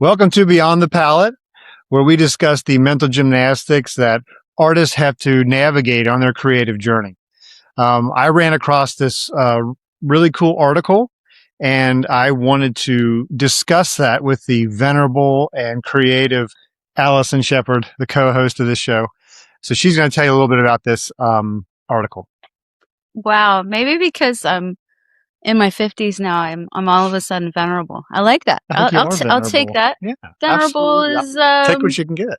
Welcome to Beyond the Palette, where we discuss the mental gymnastics that artists have to navigate on their creative journey. I ran across this really cool article, and I wanted to discuss that with the venerable and creative Alison Shepard, the co-host of this show. So she's going to tell you a little bit about this article. Wow, maybe because I'm in my 50s now, I'm all of a sudden venerable. I like that. I think you are I'll venerable. take that. Yeah, Venerable absolutely. is Take what you can get.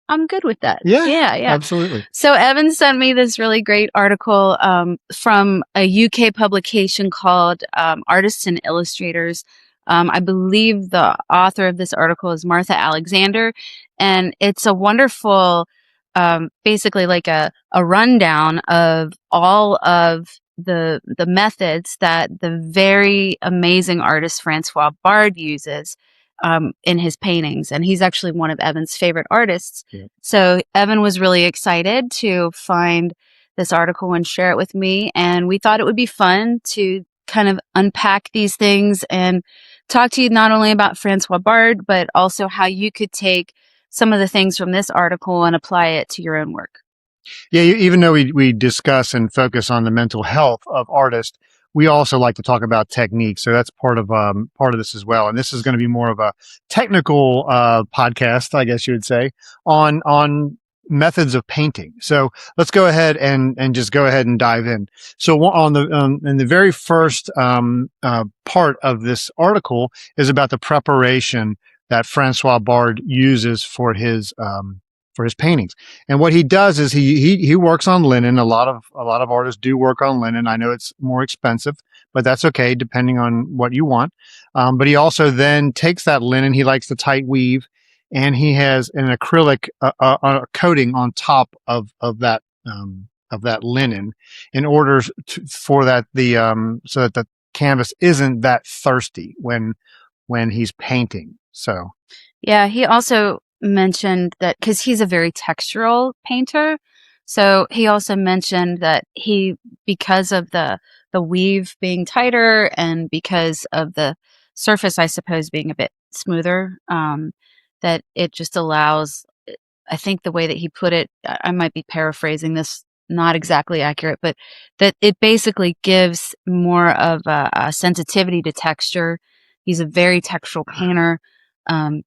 I'm good with that. Yeah, Yeah. absolutely. So Evan sent me this really great article from a UK publication called Artists and Illustrators. I believe the author of this article is Martha Alexander, and it's a wonderful, basically like a rundown of all of the methods that the very amazing artist Francois Bard uses in his paintings. And he's actually one of Evan's favorite artists. Yeah. So Evan was really excited to find this article and share it with me. And we thought it would be fun to kind of unpack these things and talk to you not only about Francois Bard, but also how you could take some of the things from this article and apply it to your own work. Yeah, even though we discuss and focus on the mental health of artists, we also like to talk about technique. So that's part of this as well. And this is going to be more of a technical podcast, I guess you would say, on methods of painting. So let's go ahead and just go ahead and dive in. So on the in the very first part of this article is about the preparation that Francois Bard uses for his paintings. And what he does is he works on linen. A lot of artists do work on linen. I know it's more expensive, but that's okay depending on what you want. But he also then takes that linen. He likes the tight weave, and he has an acrylic coating on top of that linen in order for that so that the canvas isn't that thirsty when he's painting. So yeah, he also mentioned that because he's a very textural painter, so he also mentioned that because of the weave being tighter and because of the surface, I suppose, being a bit smoother, that it just allows, I think the way that he put it, I might be paraphrasing this, not exactly accurate, but that it basically gives more of a sensitivity to texture. He's a very textural painter.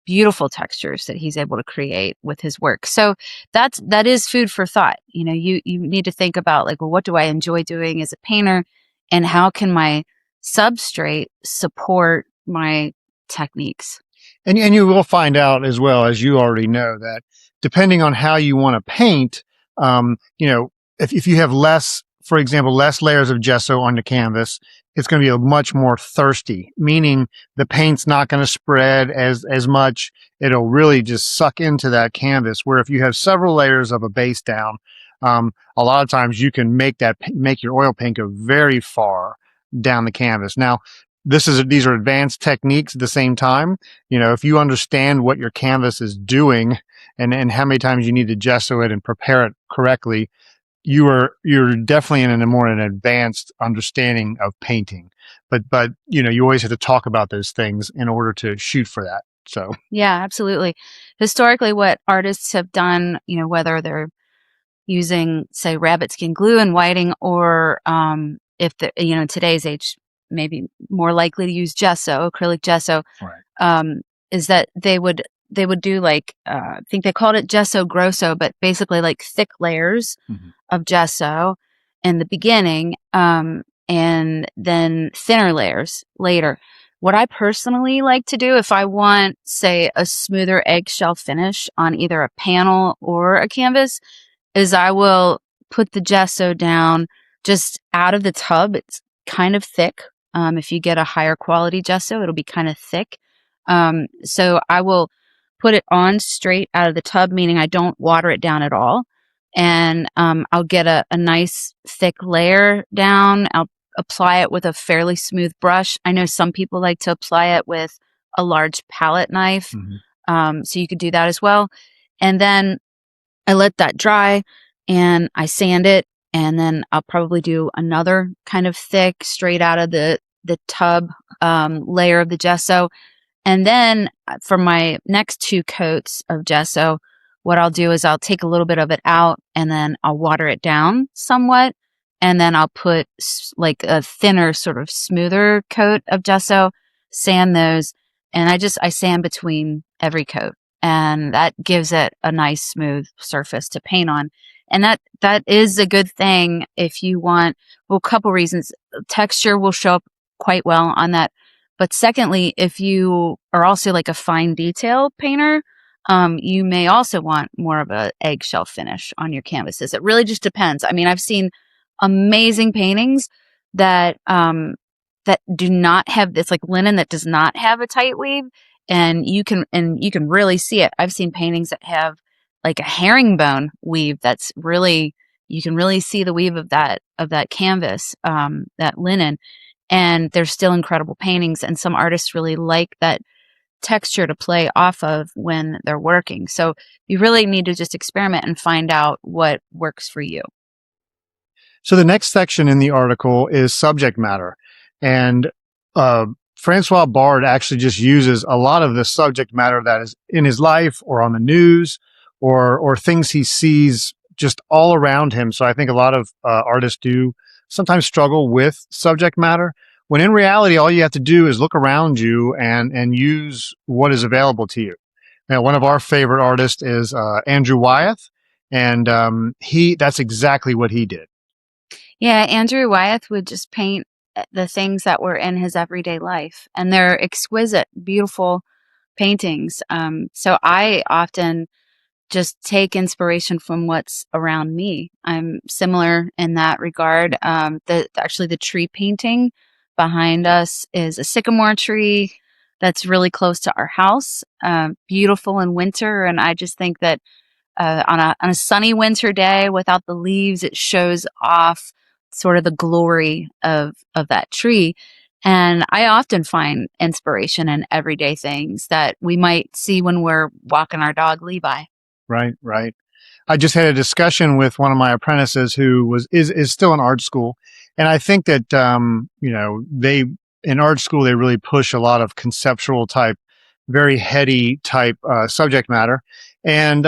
Beautiful textures that he's able to create with his work. So that is food for thought. You know, you need to think about, like, well, what do I enjoy doing as a painter, and how can my substrate support my techniques? And you will find out, as well as you already know, that depending on how you want to paint, if you have less, for example, less layers of gesso on the canvas, it's going to be a much more thirsty, meaning the paint's not going to spread as much. It'll really just suck into that canvas. Where if you have several layers of a base down, a lot of times you can make your oil paint go very far down the canvas. Now, these are advanced techniques at the same time. You know, if you understand what your canvas is doing and how many times you need to gesso it and prepare it correctly, you're definitely in a more advanced understanding of painting. But you always have to talk about those things in order to shoot for that. So yeah, absolutely. Historically, what artists have done, whether they're using, say, rabbit skin glue and whiting, or if they're, in today's age, maybe more likely to use gesso, acrylic gesso, right. Is that they would do, like, I think they called it gesso grosso, but basically like thick layers of gesso in the beginning, and then thinner layers later. What I personally like to do, if I want, say, a smoother eggshell finish on either a panel or a canvas, is I will put the gesso down just out of the tub. It's kind of thick. If you get a higher quality gesso, it'll be kind of thick. So I will put it on straight out of the tub, meaning I don't water it down at all. And I'll get a nice thick layer down. I'll apply it with a fairly smooth brush. I know some people like to apply it with a large palette knife. So you could do that as well. And then I let that dry and I sand it. And then I'll probably do another kind of thick, straight out of the the tub layer of the gesso. And then for my next 2 coats of gesso, what I'll do is I'll take a little bit of it out and then I'll water it down somewhat. And then I'll put like a thinner, sort of smoother coat of gesso, sand those. And I sand between every coat. And that gives it a nice smooth surface to paint on. And that is a good thing if you want, well, a couple reasons. Texture will show up quite well on that. But secondly, if you are also like a fine detail painter, you may also want more of a eggshell finish on your canvases. It really just depends. I mean, I've seen amazing paintings that that do not have this, like linen that does not have a tight weave, and you can really see it. I've seen paintings that have like a herringbone weave that's really, you can really see the weave of that canvas, that linen, and they're still incredible paintings. And some artists really like that texture to play off of when they're working. So you really need to just experiment and find out what works for you. So the next section in the article is subject matter. And Francois Bard actually just uses a lot of the subject matter that is in his life or on the news or things he sees just all around him. So I think a lot of artists do sometimes struggle with subject matter, when in reality, all you have to do is look around you and use what is available to you. Now, one of our favorite artists is Andrew Wyeth, and that's exactly what he did. Yeah, Andrew Wyeth would just paint the things that were in his everyday life, and they're exquisite, beautiful paintings. So I often just take inspiration from what's around me. I'm similar in that regard. The tree painting behind us is a sycamore tree that's really close to our house, beautiful in winter. And I just think that on a sunny winter day without the leaves, it shows off sort of the glory of that tree. And I often find inspiration in everyday things that we might see when we're walking our dog Levi. Right, right. I just had a discussion with one of my apprentices who is still in art school, and I think that they in art school they really push a lot of conceptual type, very heady type subject matter, and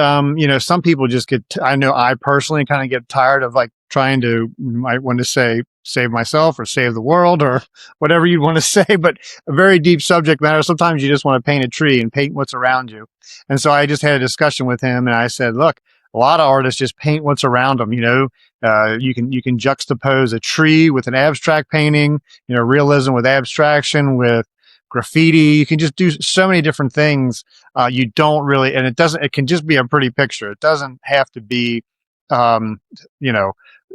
some people just get. I know I personally kind of get tired of like trying to, might want to say, save myself or save the world or whatever you want to say, but a very deep subject matter. Sometimes you just want to paint a tree and paint what's around you. And so I just had a discussion with him and I said, look, a lot of artists just paint what's around them. You can juxtapose a tree with an abstract painting, realism with abstraction, with graffiti. You can just do so many different things. You don't really, and it can just be a pretty picture. It doesn't have to be,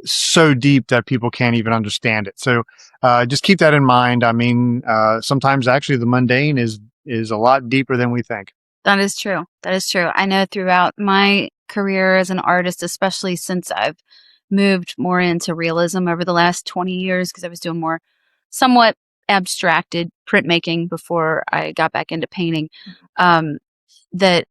so deep that people can't even understand it. So just keep that in mind. I mean, sometimes actually the mundane is a lot deeper than we think. That is true. That is true. I know throughout my career as an artist, especially since I've moved more into realism over the last 20 years, because I was doing more somewhat abstracted printmaking before I got back into painting, that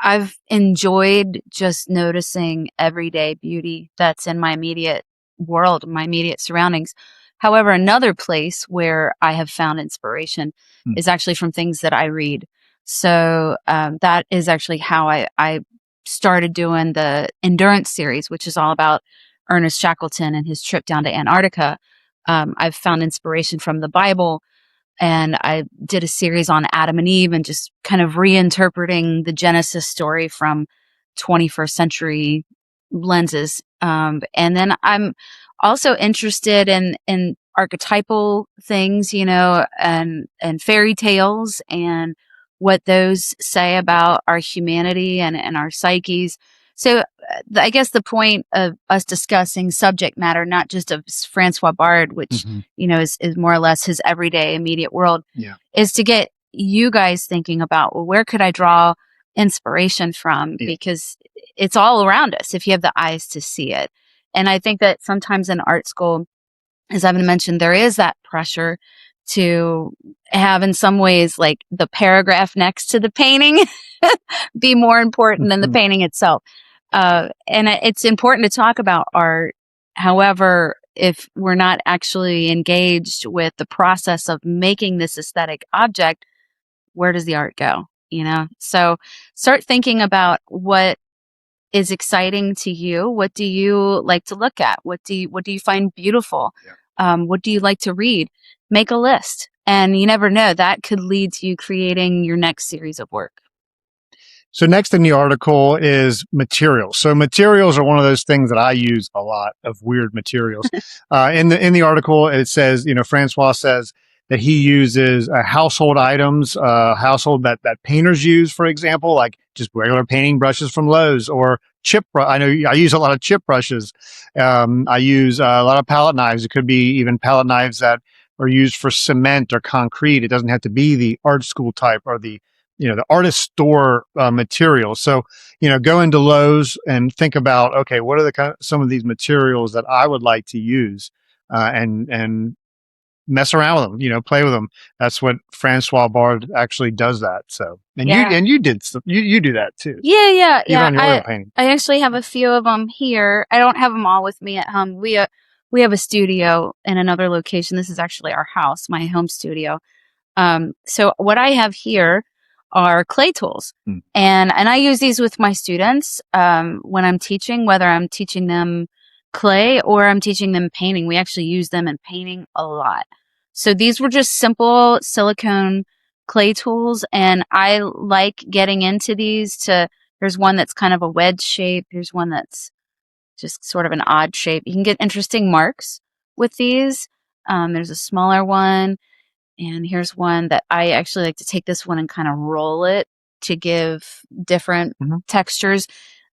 I've enjoyed just noticing everyday beauty that's in my immediate world, my immediate surroundings. However, another place where I have found inspiration is actually from things that I read. So that is actually how I started doing the Endurance series, which is all about Ernest Shackleton and his trip down to Antarctica. I've found inspiration from the Bible, and I did a series on Adam and Eve and just kind of reinterpreting the Genesis story from 21st century lenses. And then I'm also interested in archetypal things, and fairy tales and what those say about our humanity and our psyches. So I guess the point of us discussing subject matter, not just of Francois Bard, which, is more or less his everyday immediate world, is to get you guys thinking about, well, where could I draw inspiration from? Because it's all around us if you have the eyes to see it. And I think that sometimes in art school, as Evan mentioned, there is that pressure to have, in some ways, like the paragraph next to the painting be more important than the painting itself. And it's important to talk about art. However, if we're not actually engaged with the process of making this aesthetic object, where does the art go? So start thinking about what is exciting to you. What do you like to look at? What do you find beautiful? Yeah. What do you like to read? Make a list, and you never know, that could lead to you creating your next series of work. So next in the article is materials. So materials are one of those things that I use a lot, of weird materials. In the article, it says, Francois says that he uses household items, household that painters use, for example, like just regular painting brushes from Lowe's, or I know I use a lot of chip brushes. I use a lot of palette knives. It could be even palette knives that are used for cement or concrete. It doesn't have to be the art school type or the artist store materials. So, go into Lowe's and think about, okay, what are some of these materials that I would like to use, and mess around with them, play with them. That's what Francois Bard actually does that. So, and Yeah. you do that too. Yeah. Even on your oil painting. I actually have a few of them here. I don't have them all with me at home. We have a studio in another location. This is actually our house, my home studio. So what I have here are clay tools, and I use these with my students when I'm teaching, whether I'm teaching them clay or I'm teaching them painting. We actually use them in painting a lot. So these were just simple silicone clay tools, and I like getting into these. There's one that's kind of a wedge shape. Here's one that's just sort of an odd shape. You can get interesting marks with these. There's a smaller one. And here's one that I actually like to take this one and kind of roll it to give different textures.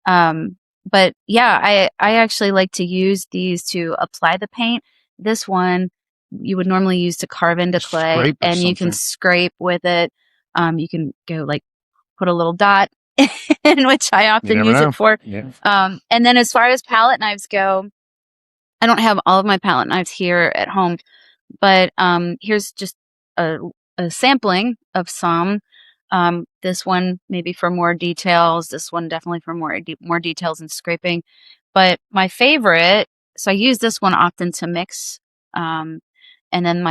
But yeah, I actually like to use these to apply the paint. This one you would normally use to carve into clay, and you can scrape with it. You can go like put a little dot in, which I often use it for. Yeah. And then as far as palette knives go, I don't have all of my palette knives here at home, but here's just a sampling of some. This one maybe for more details. This one definitely for more details and scraping. But my favorite, so I use this one often to mix. And then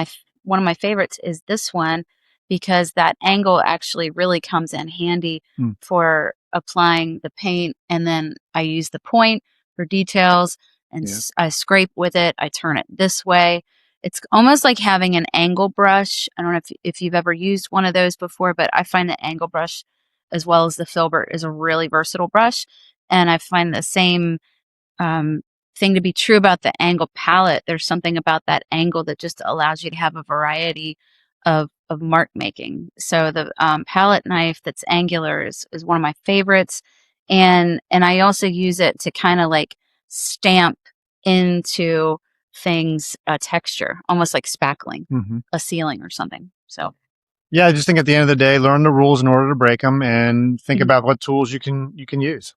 one of my favorites is this one, because that angle actually really comes in handy for applying the paint. And then I use the point for details, and I scrape with it. I turn it this way. It's almost like having an angle brush. I don't know if you've ever used one of those before, but I find the angle brush, as well as the filbert, is a really versatile brush. And I find the same thing to be true about the angle palette. There's something about that angle that just allows you to have a variety of mark making. So the palette knife that's angular is one of my favorites. And I also use it to kind of like stamp into things texture, almost like spackling a ceiling or something. So yeah, I just think at the end of the day, learn the rules in order to break them, and think about what tools you can use.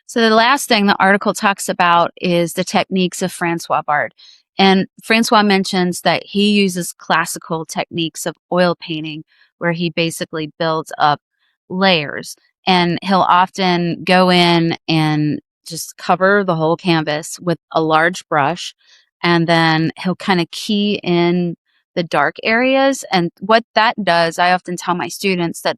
So the last thing the article talks about is the techniques of Francois Bard. And Francois mentions that he uses classical techniques of oil painting, where he basically builds up layers, and he'll often go in and just cover the whole canvas with a large brush, and then he'll kind of key in the dark areas. And what that does, I often tell my students that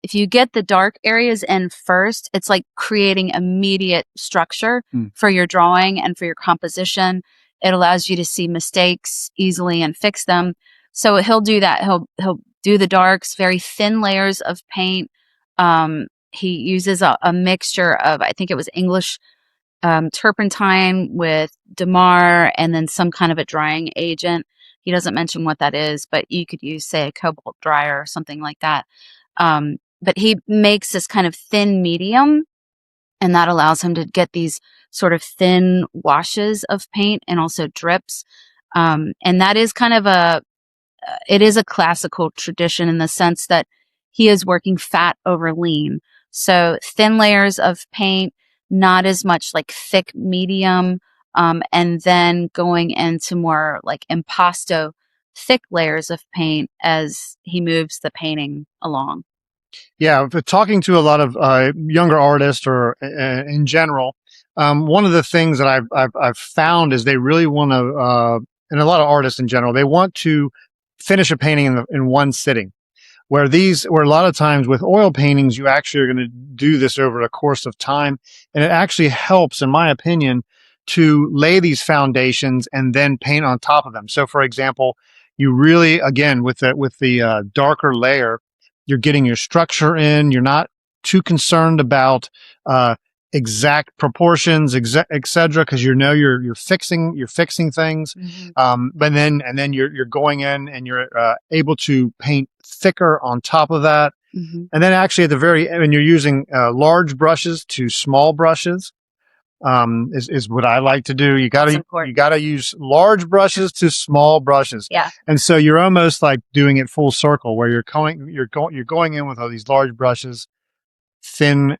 if you get the dark areas in first, it's like creating immediate structure for your drawing and for your composition. It allows you to see mistakes easily and fix them. So he'll do that. He'll do the darks, very thin layers of paint. He uses a mixture of, I think it was English turpentine with Damar, and then some kind of a drying agent. He doesn't mention what that is, but you could use, say, a cobalt dryer or something like that. But he makes this kind of thin medium, and that allows him to get these sort of thin washes of paint and also drips. And that is kind of it is a classical tradition in the sense that he is working fat over lean. So thin layers of paint, not as much like thick medium, and then going into more like impasto thick layers of paint as he moves the painting along. Yeah, talking to a lot of younger artists, or in general, one of the things that I've found is they really want to, and a lot of artists in general, they want to finish a painting in one sitting. Where a lot of times with oil paintings, you actually are going to do this over a course of time. And it actually helps, in my opinion, to lay these foundations and then paint on top of them. So for example, you really, again, with the darker layer, you're getting your structure in. You're not too concerned about, exact proportions, et cetera, because you're fixing things. But then you're going in and you're able to paint thicker on top of that. And then actually at the very end, when you're using large brushes to small brushes, is what I like to do. You gotta use large brushes to small brushes. Yeah. And so you're almost like doing it full circle, where you're going in with all these large brushes, thin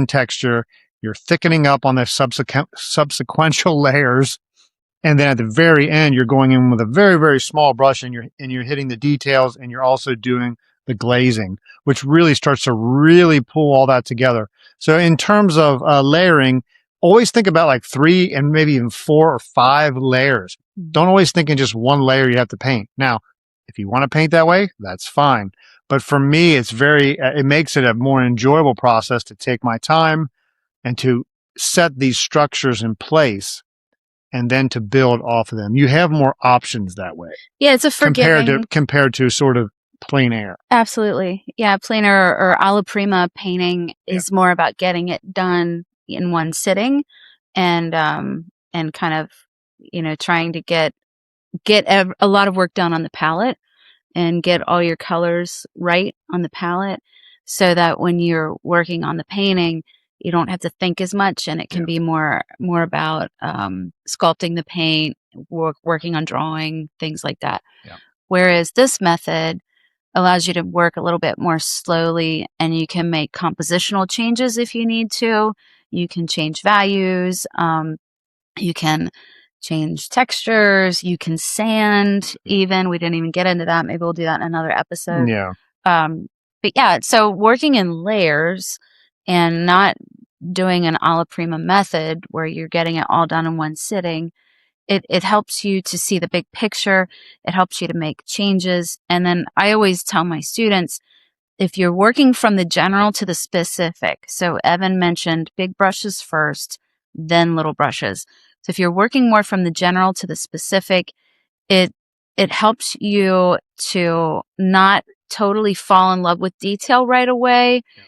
texture. You're thickening up on the subsequential layers, and then at the very end, you're going in with a very, very small brush, and you're hitting the details, and you're also doing the glazing, which really starts to really pull all that together. So in terms of layering, always think about like 3 and maybe even 4 or 5 layers. Don't always think in just one layer you have to paint. Now, if you want to paint that way, that's fine. But for me, it makes it a more enjoyable process to take my time and to set these structures in place and then to build off of them. You have more options that way. Yeah, it's a forgiving compared to sort of plein air. Absolutely. Yeah, plein air or alla prima painting is more about getting it done in one sitting and kind of, trying to get a lot of work done on the palette and get all your colors right on the palette so that when you're working on the painting, you don't have to think as much, and it can be more about sculpting the paint, working on drawing, things like that. Yeah. Whereas this method allows you to work a little bit more slowly, and you can make compositional changes if you need to. You can change values. You can change textures. You can sand even. We didn't even get into that. Maybe we'll do that in another episode. Yeah. But yeah, so working in layers and not doing an alla prima method where you're getting it all done in one sitting, it helps you to see the big picture. It helps you to make changes. And then I always tell my students, if you're working from the general to the specific, so Evan mentioned big brushes first, then little brushes. So if you're working more from the general to the specific, it helps you to not totally fall in love with detail right away. Yeah.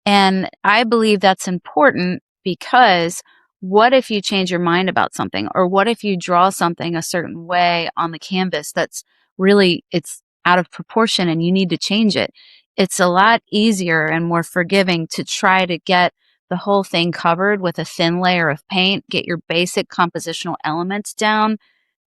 And I believe that's important because what if you change your mind about something, or what if you draw something a certain way on the canvas that's really, it's out of proportion and you need to change it? It's a lot easier and more forgiving to try to get the whole thing covered with a thin layer of paint, get your basic compositional elements down,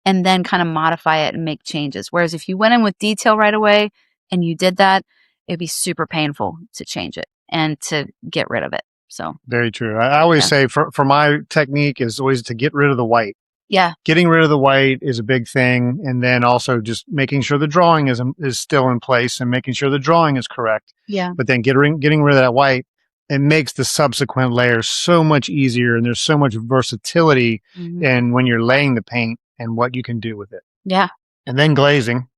and then kind of modify it and make changes. Whereas if you went in with detail right away and you did that, it'd be super painful to change it and to get rid of it. So very true. I always say for my technique is always to get rid of the white. Yeah. Getting rid of the white is a big thing. And then also just making sure the drawing is still in place and making sure the drawing is correct. Yeah. But then getting rid of that white, it makes the subsequent layers so much easier. And there's so much versatility in when you're laying the paint and what you can do with it. Yeah. And then glazing.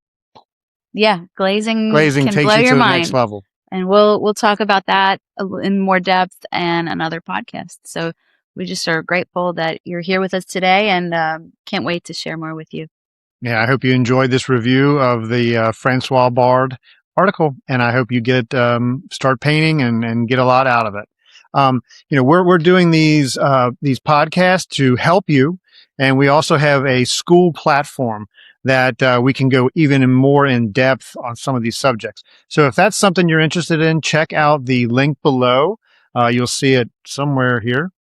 Yeah. Glazing can takes blow you to the mind. next level. And we'll talk about that in more depth and another podcast. So we just are grateful that you're here with us today, and can't wait to share more with you. Yeah, I hope you enjoyed this review of the Francois Bard article, and I hope you start painting and get a lot out of it. We're doing these podcasts to help you, and we also have a school platform that we can go even more in depth on some of these subjects. So if that's something you're interested in, check out the link below. You'll see it somewhere here.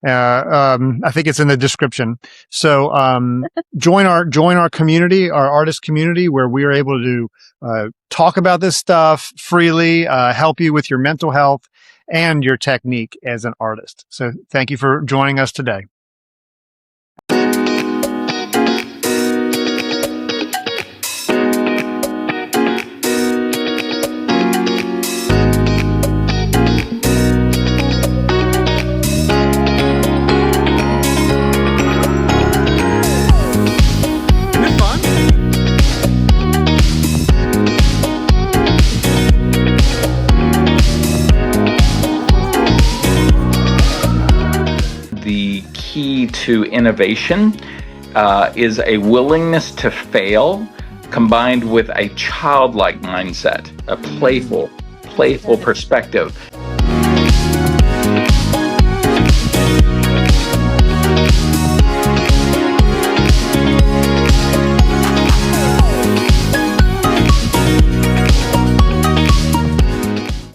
I think it's in the description. So join our community, our artist community, where we are able to talk about this stuff freely, help you with your mental health and your technique as an artist. So thank you for joining us today. key to innovation is a willingness to fail combined with a childlike mindset, a playful perspective.